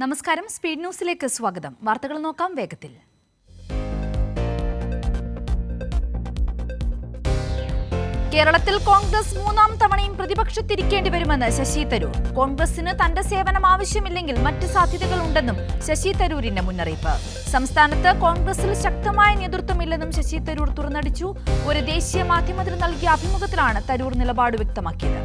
നമസ്കാരം, സ്പീഡ് ന്യൂസിലേക്ക് സ്വാഗതം. വാർത്തകൾ നോക്കാം വേഗത്തിൽ. കേരളത്തിൽ കോൺഗ്രസ് മൂന്നാം തവണയും പ്രതിപക്ഷത്തിരിക്കേണ്ടി വരുമെന്ന് ശശി തരൂർ. കോൺഗ്രസിന് തന്റെ സേവനം ആവശ്യമില്ലെങ്കിൽ മറ്റ് സാധ്യതകൾ ഉണ്ടെന്നും ശശി തരൂരിന്റെ മുന്നറിയിപ്പ്. സംസ്ഥാനത്ത് കോൺഗ്രസിൽ ശക്തമായ നേതൃത്വമില്ലെന്നും ശശി തരൂർ തുറന്നടിച്ചു. ഒരു ദേശീയ മാധ്യമത്തിന് നൽകിയ അഭിമുഖത്തിലാണ് തരൂർ നിലപാട് വ്യക്തമാക്കിയത്.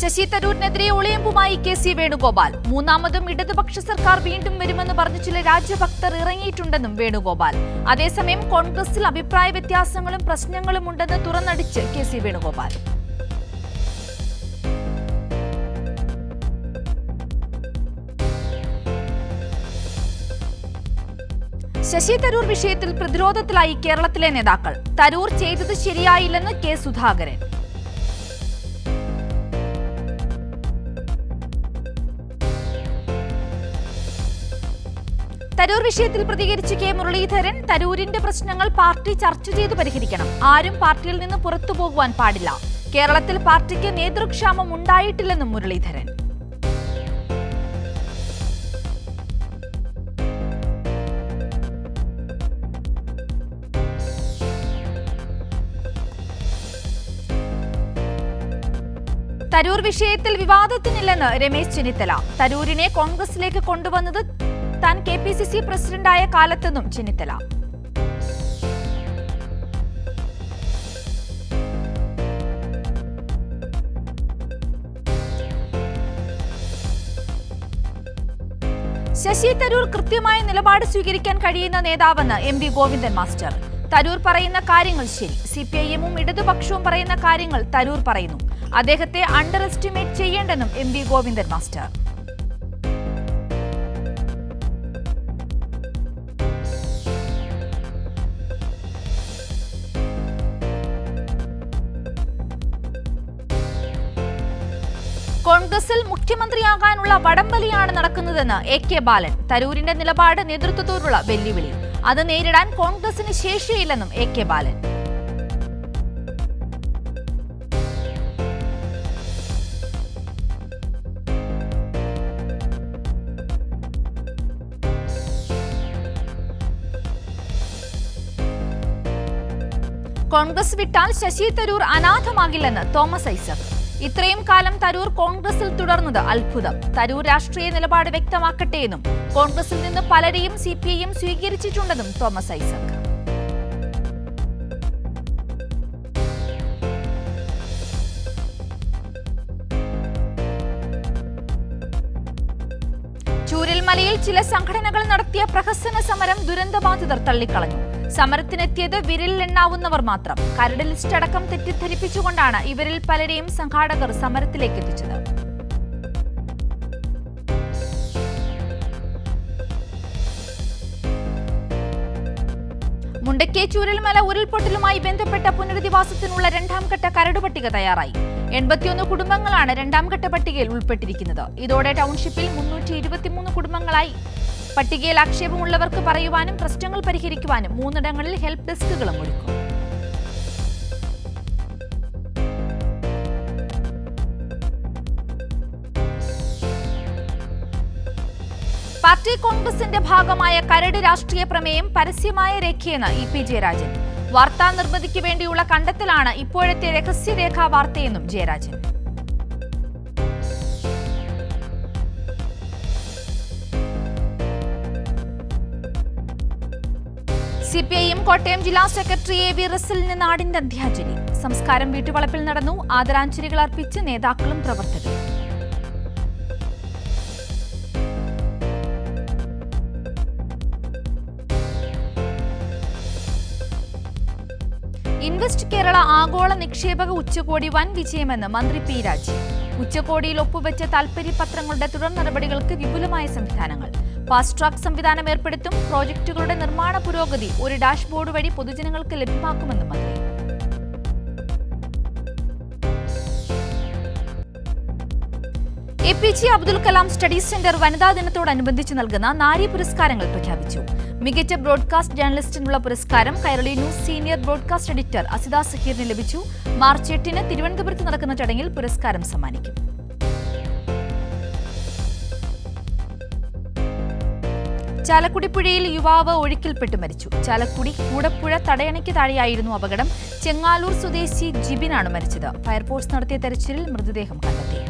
ശശി തരൂരിനെതിരെ ഒളിയമ്പുമായി കെ.സി. വേണുഗോപാൽ. മൂന്നാമതും ഇടതുപക്ഷ സർക്കാർ വീണ്ടും വരുമെന്ന് പറഞ്ഞ് ചില രാജ്യഭക്തർ ഇറങ്ങിയിട്ടുണ്ടെന്നും വേണുഗോപാൽ. അതേസമയം കോൺഗ്രസിൽ അഭിപ്രായ വ്യത്യാസങ്ങളും പ്രശ്നങ്ങളും ഉണ്ടെന്ന് തുറന്നടിച്ച് കെ.സി. വേണുഗോപാൽ. ശശി തരൂർ വിഷയത്തിൽ പ്രതിരോധത്തിലായി കേരളത്തിലെ നേതാക്കൾ. തരൂർ ചെയ്തത് ശരിയായില്ലെന്ന് കെ. സുധാകരൻ. തരൂർ വിഷയത്തിൽ പ്രതികരിച്ച് കെ. മുരളീധരൻ, തരൂരിന്റെ പ്രശ്നങ്ങൾ പാർട്ടി ചർച്ച ചെയ്ത് പരിഹരിക്കണം. ആരും പാർട്ടിയിൽ നിന്ന് പുറത്തു പോകുവാൻ പാടില്ല. കേരളത്തിൽ പാർട്ടിക്ക് നേതൃക്ഷാമം ഉണ്ടായിട്ടില്ലെന്നും മുരളീധരൻ. തരൂർ വിഷയത്തിൽ വിവാദത്തിനില്ലെന്ന് രമേശ് ചെന്നിത്തല. തരൂരിനെ കോൺഗ്രസിലേക്ക് കൊണ്ടുവന്നത് താൻ കെ.പി.സി.സി പ്രസിഡന്റായ കാലത്തെന്നും ചെന്നിത്തല. ശശി തരൂർ കൃത്യമായ നിലപാട് സ്വീകരിക്കാൻ കഴിയുന്ന നേതാവെന്ന് എം.വി. ഗോവിന്ദൻ മാസ്റ്റർ. തരൂർ പറയുന്ന കാര്യങ്ങൾ ശരി. CPIM-ഉം ഇടതുപക്ഷവും പറയുന്ന കാര്യങ്ങൾ തരൂർ പറയുന്നു. അദ്ദേഹത്തെ അണ്ടർ എസ്റ്റിമേറ്റ് ചെയ്യേണ്ടെന്നും എം.വി. ഗോവിന്ദൻ മാസ്റ്റർ. കോൺഗ്രസിൽ മുഖ്യമന്ത്രിയാകാനുള്ള വടംവലിയാണ് നടക്കുന്നതെന്ന് A.K. ബാലൻ. തരൂരിന്റെ നിലപാട് നേതൃത്വത്തോടുള്ള വെല്ലുവിളി. അത് നേരിടാൻ കോൺഗ്രസിന് ശേഷിയില്ലെന്നും A.K. ബാലൻ. കോൺഗ്രസ് വിട്ടാൽ ശശി തരൂർ അനാഥമാകില്ലെന്ന് തോമസ് ഐസക്. ഇത്രയും കാലം തരൂർ കോൺഗ്രസിൽ തുടർന്നത് അത്ഭുതം. തരൂർ രാഷ്ട്രീയ നിലപാട് വ്യക്തമാക്കട്ടെയെന്നും കോൺഗ്രസിൽ നിന്ന് പലരെയും CPIM സ്വീകരിച്ചിട്ടുണ്ടെന്നും തോമസ് ഐസക്. ചൂരൽമലയിൽ ചില സംഘടനകൾ നടത്തിയ പ്രഹസന സമരം ദുരന്തബാധിതർ തള്ളിക്കളഞ്ഞു. സമരത്തിനെത്തിയത് വിരലിലെണ്ണാവുന്നവർ മാത്രം. കരട് ലിസ്റ്റ് അടക്കം തെറ്റിദ്ധരിപ്പിച്ചുകൊണ്ടാണ് ഇവരിൽ പലരെയും സംഘാടകർ സമരത്തിലേക്ക് എത്തിച്ചത്. മുണ്ടക്കൈ ചൂരൽമല ഉരുൾപൊട്ടലുമായി ബന്ധപ്പെട്ട പുനരധിവാസത്തിനുള്ള രണ്ടാംഘട്ട കരടുപട്ടിക തയ്യാറായി. 81 കുടുംബങ്ങളാണ് രണ്ടാംഘട്ട പട്ടികയിൽ ഉൾപ്പെട്ടിരിക്കുന്നത്. ഇതോടെ ടൗൺഷിപ്പിൽ 323 കുടുംബങ്ങളായി. പട്ടികയിൽ ആക്ഷേപമുള്ളവർക്ക് പറയുവാനും പ്രശ്നങ്ങൾ പരിഹരിക്കുവാനും 3ഇടങ്ങളിൽ ഹെൽപ്പ് ഡെസ്കുകളും ഒരുക്കും. പാർട്ടി കോൺഗ്രസിന്റെ ഭാഗമായ കരട് രാഷ്ട്രീയ പ്രമേയം പരസ്യമായ രേഖയെന്ന് ഇ പി ജയരാജൻ. വാർത്താ നിർമ്മിതിക്ക് വേണ്ടിയുള്ള കണ്ടെത്തലാണ് ഇപ്പോഴത്തെ രഹസ്യരേഖാ വാർത്തയെന്നും ജയരാജൻ. CPIM കോട്ടയം ജില്ലാ സെക്രട്ടറി A.V. റസലിന് നാടിന്റെ അന്ത്യാഞ്ജലി. സംസ്കാരം വീട്ടുവളപ്പിൽ നടന്നു. ആദരാഞ്ജലികൾ അർപ്പിച്ച് നേതാക്കളും പ്രവർത്തകരും. ഇൻവെസ്റ്റ് കേരള ആഗോള നിക്ഷേപക ഉച്ചകോടി വൻ വിജയമെന്ന് മന്ത്രി പി രാജീവ്. ഉച്ചകോടിയിൽ ഒപ്പുവെച്ച താൽപര്യപത്രങ്ങളുടെ തുടർ നടപടികൾക്ക് വിപുലമായ സംവിധാനങ്ങൾ. ഫാസ്റ്റ് ട്രാക്ക് സംവിധാനം ഏർപ്പെടുത്തും. പ്രോജക്ടുകളുടെ നിർമ്മാണ പുരോഗതി ഒരു ഡാഷ്ബോർഡ് വഴി പൊതുജനങ്ങൾക്ക് ലഭ്യമാക്കുമെന്ന് മന്ത്രി. APJ Abdul Kalam study centre വനിതാ ദിനത്തോടനുബന്ധിച്ച് നൽകുന്ന നാരി പുരസ്കാരങ്ങൾ പ്രഖ്യാപിച്ചു. മികച്ച ബ്രോഡ്കാസ്റ്റ് ജേർണലിസ്റ്റിനുള്ള പുരസ്കാരം Kairali news senior broadcast editor Asitha സഹീറിന് ലഭിച്ചു. മാർച്ച് 8-ന് തിരുവനന്തപുരത്ത് നടക്കുന്ന ചടങ്ങിൽ പുരസ്കാരം സമ്മാനിക്കും. ചാലക്കുടി പുഴയിൽ യുവാവ് ഒഴുക്കിൽപ്പെട്ട് മരിച്ചു. ചാലക്കുടി കൂടപ്പുഴ തടയണയ്ക്ക് താഴെയായിരുന്നു അപകടം. ചെങ്ങാലൂർ സ്വദേശി ജിബിനാണ് മരിച്ചത്. ഫയർഫോഴ്സ് നടത്തിയ തെരച്ചിലിൽ മൃതദേഹം കണ്ടെത്തി.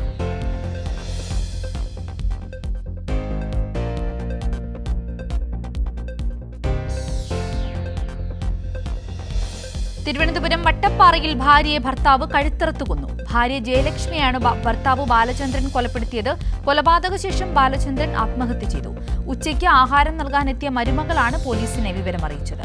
തിരുവനന്തപുരം വട്ടപ്പാറയിൽ ഭാര്യയെ ഭർത്താവ് കഴുത്തറുത്തു കൊന്നു. ഭാര്യ ജയലക്ഷ്മിയാണ് ഭർത്താവ് ബാലചന്ദ്രൻ കൊലപ്പെടുത്തിയത്. കൊലപാതക ശേഷം ബാലചന്ദ്രൻ ആത്മഹത്യ ചെയ്തു. ഉച്ചയ്ക്ക് ആഹാരം നൽകാനെത്തിയ മരുമകളാണ് പോലീസിനെ വിവരമറിയിച്ചത്.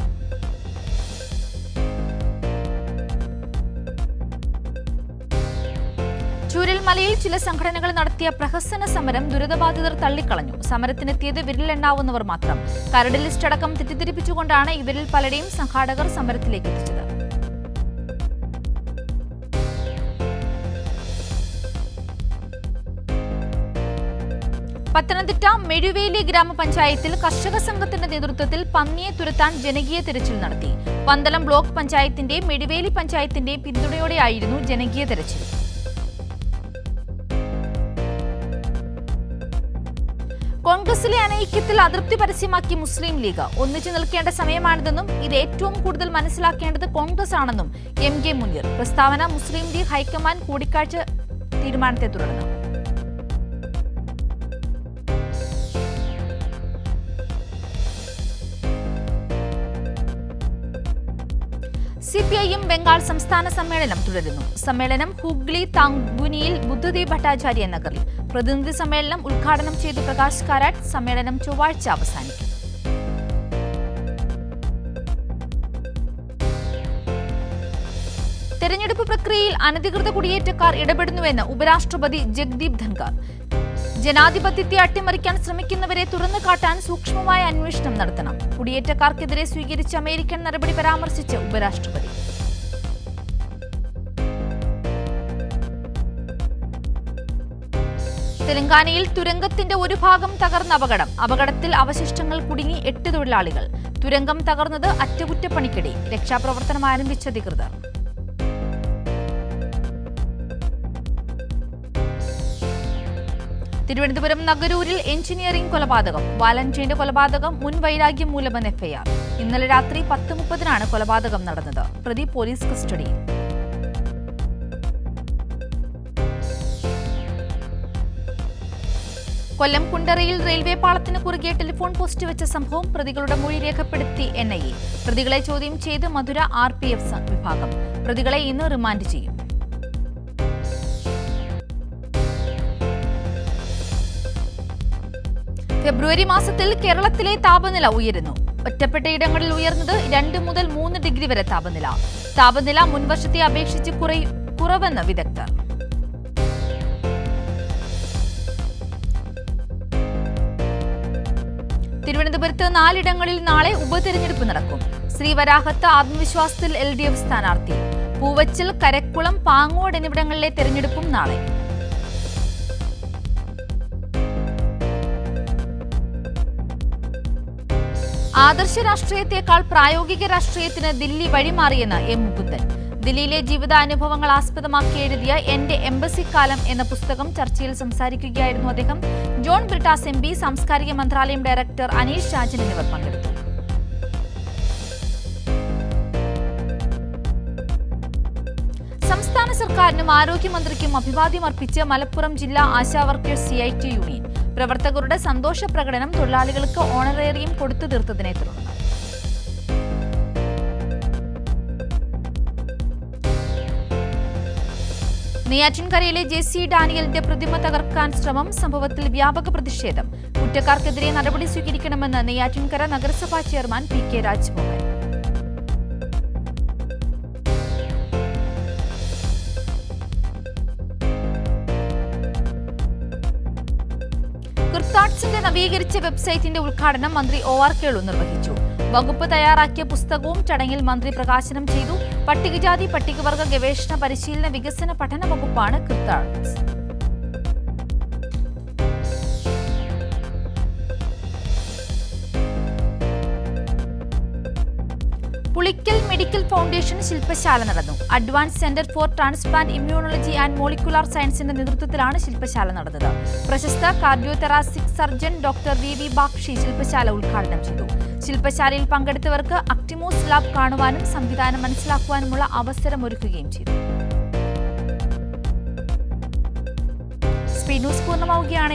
ചൂരൽമലയിൽ ചില സംഘടനകൾ നടത്തിയ പ്രഹസന സമരം ദുരിതബാധിതർ തള്ളിക്കളഞ്ഞു. സമരത്തിനെത്തിയത് വിരലിലെണ്ണാവുന്നവർ മാത്രം. കരട് ലിസ്റ്റ് അടക്കം തെറ്റിദ്ധരിപ്പിച്ചുകൊണ്ടാണ് ഇവരിൽ പലരെയും സംഘാടകർ സമരത്തിലേക്ക് എത്തിച്ചത്. പത്തനംതിട്ട മെഴുവേലി ഗ്രാമപഞ്ചായത്തിൽ കർഷക സംഘത്തിന്റെ നേതൃത്വത്തിൽ പന്നിയെ തുരത്താൻ ജനകീയ തെരച്ചിൽ നടത്തി. പന്തളം ബ്ലോക്ക് പഞ്ചായത്തിന്റെ മെഴുവേലി പഞ്ചായത്തിന്റെ പിന്തുണയോടെയായിരുന്നു ജനകീയ തെരച്ചിൽ. കോൺഗ്രസിലെ അനൈക്യത്തിൽ അതൃപ്തി പരസ്യമാക്കി മുസ്ലിം ലീഗ്. ഒന്നിച്ചു നിൽക്കേണ്ട സമയമാണിതെന്നും ഇത് ഏറ്റവും കൂടുതൽ മനസ്സിലാക്കേണ്ടത് കോൺഗ്രസ് ആണെന്നും MK മുനീർ. പ്രസ്താവന മുസ്ലിം ലീഗ് ഹൈക്കമാൻഡ് കൂടിക്കാഴ്ച തീരുമാനത്തെ തുടർന്ന്. CPIM ബംഗാൾ സംസ്ഥാന സമ്മേളനം തുടരുന്നു. സമ്മേളനം ഹുഗ്ലി താങ്കുനിയിൽ ബുദ്ധദേവ് ഭട്ടാചാര്യ നഗറിൽ. പ്രതിനിധി സമ്മേളനം ഉദ്ഘാടനം ചെയ്ത് പ്രകാശ് കാരാട്ട്. സമ്മേളനം ചൊവ്വാഴ്ച അവസാനിക്കും. തെരഞ്ഞെടുപ്പ് പ്രക്രിയയിൽ അനധികൃത കുടിയേറ്റക്കാർ ഇടപെടുന്നുവെന്ന് ഉപരാഷ്ട്രപതി ജഗ്ദീപ് ധൻഖർ. ജനാധിപത്യത്തെ അട്ടിമറിക്കാൻ ശ്രമിക്കുന്നവരെ തുറന്നു കാട്ടാൻ സൂക്ഷ്മമായ അന്വേഷണം നടത്തണം. കുടിയേറ്റക്കാർക്കെതിരെ സ്വീകരിച്ച അമേരിക്കൻ നടപടി പരാമർശിച്ച് ഉപരാഷ്ട്രപതി. തെലങ്കാനയിൽ തുരങ്കത്തിന്റെ ഒരു ഭാഗം തകർന്ന അപകടം. അപകടത്തിൽ അവശിഷ്ടങ്ങൾ കുടുങ്ങി 8 തൊഴിലാളികൾ. തുരങ്കം തകർന്നത് അറ്റകുറ്റപ്പണിക്കിടെ. രക്ഷാപ്രവർത്തനം ആരംഭിച്ച അധികൃതർ. തിരുവനന്തപുരം നഗരൂരിൽ എഞ്ചിനീയറിംഗ് കൊലപാതകം. വാലന്റൈന്റെ കൊലപാതകം മുൻ വൈരാഗ്യം മൂലമെന്ന് FIR. ഇന്നലെ രാത്രി 10:30-നാണ് കൊലപാതകം നടന്നത്. പ്രതി പോലീസ് കസ്റ്റഡിയിൽ. കൊല്ലം കുണ്ടറയിൽ റെയിൽവേ പാളത്തിന് കുറുകെ ടെലിഫോൺ പോസ്റ്റ് വെച്ച സംഭവം. പ്രതികളുടെ മൊഴി രേഖപ്പെടുത്തി NIA. പ്രതികളെ ചോദ്യം ചെയ്ത് മധുര RPF വിഭാഗം. പ്രതികളെ ഇന്ന് റിമാൻഡ് ചെയ്യും. ഫെബ്രുവരി മാസത്തിൽ കേരളത്തിലെ താപനില ഉയരുന്നു. ഒറ്റപ്പെട്ടയിടങ്ങളിൽ ഉയർന്നത് 2 മുതൽ 3 ഡിഗ്രി വരെ താപനില. താപനില മുൻവർഷത്തെ അപേക്ഷിച്ച് കുറവെന്ന് വിദഗ്ധർ. തിരുവനന്തപുരത്ത് 4 ഇടങ്ങളിൽ നാളെ ഉപതെരഞ്ഞെടുപ്പ് നടക്കും. ശ്രീവരാഹത്ത് ആത്മവിശ്വാസത്തിൽ LDF സ്ഥാനാർത്ഥി. പൂവച്ചൽ, കരക്കുളം, പാങ്ങോട് എന്നിവിടങ്ങളിലെ തെരഞ്ഞെടുപ്പും നാളെ. ആദർശ രാഷ്ട്രീയത്തെക്കാൾ പ്രായോഗിക രാഷ്ട്രീയത്തിന് ദില്ലി വഴിമാറിയെന്ന് M. മുകുന്ദൻ. ദില്ലിയിലെ ജീവിതാനുഭവങ്ങൾ ആസ്പദമാക്കി എഴുതിയ എന്റെ എംബസിക്കാലം എന്ന പുസ്തകം ചർച്ചയിൽ സംസാരിക്കുകയായിരുന്നു അദ്ദേഹം. ജോൺ ബ്രിട്ടാസ് MP, സാംസ്കാരിക മന്ത്രാലയം ഡയറക്ടർ അനീഷ് രാജൻ എന്നിവർ പങ്കെടുത്തു. സംസ്ഥാന സർക്കാരിനും ആരോഗ്യമന്ത്രിക്കും അഭിവാദ്യം അർപ്പിച്ച് മലപ്പുറം ജില്ലാ ആശാ വർക്കേഴ്സ് CIT യൂണിയൻ. പ്രവർത്തകരുടെ സന്തോഷ പ്രകടനം തൊഴിലാളികൾക്ക് ഓണറേറിയം കൊടുത്തു തീർത്തതിനെ തുടർന്ന്. നെയ്യാറ്റിൻകരയിലെ JC ഡാനിയലിന്റെ പ്രതിമ തകർക്കാൻ ശ്രമം. സംഭവത്തിൽ വ്യാപക പ്രതിഷേധം. കുറ്റക്കാർക്കെതിരെ നടപടി സ്വീകരിക്കണമെന്ന് നെയ്യാറ്റിൻകര നഗരസഭാ ചെയർമാൻ PK രാജ്മോഹൻ. കിർത്താഡ്സിന്റെ നവീകരിച്ച വെബ്സൈറ്റിന്റെ ഉദ്ഘാടനം മന്ത്രി OR കേളു നിർവഹിച്ചു. വകുപ്പ് തയ്യാറാക്കിയ പുസ്തകവും ചടങ്ങിൽ മന്ത്രി പ്രകാശനം ചെയ്തു. പട്ടികജാതി പട്ടികവർഗ ഗവേഷണ പരിശീലന വികസന പഠന വകുപ്പാണ് കിർത്താഡ്സ്. ഉളിക്കൽ മെഡിക്കൽ ഫൗണ്ടേഷൻ ശില്പശാല നടന്നു. Advance centre for transplant immunology and molecular സയൻസിന്റെ നേതൃത്വത്തിലാണ് ശില്പശാല നടന്നത്. പ്രശസ്ത കാർഡിയോതെറാസിക് സർജൻ ഡോക്ടർ വി ബാക്ഷി ശില്പശാല ഉദ്ഘാടനം ചെയ്തു. ശില്പശാലയിൽ പങ്കെടുത്തവർക്ക് അക്ടിമോസ് ലാബ് കാണുവാനും സംവിധാനം മനസ്സിലാക്കുവാനുമുള്ള അവസരമൊരുക്കുകയും ചെയ്തു. സ്പീഡ് ന്യൂസ് പൂർണ്ണമാവുകയാണ്.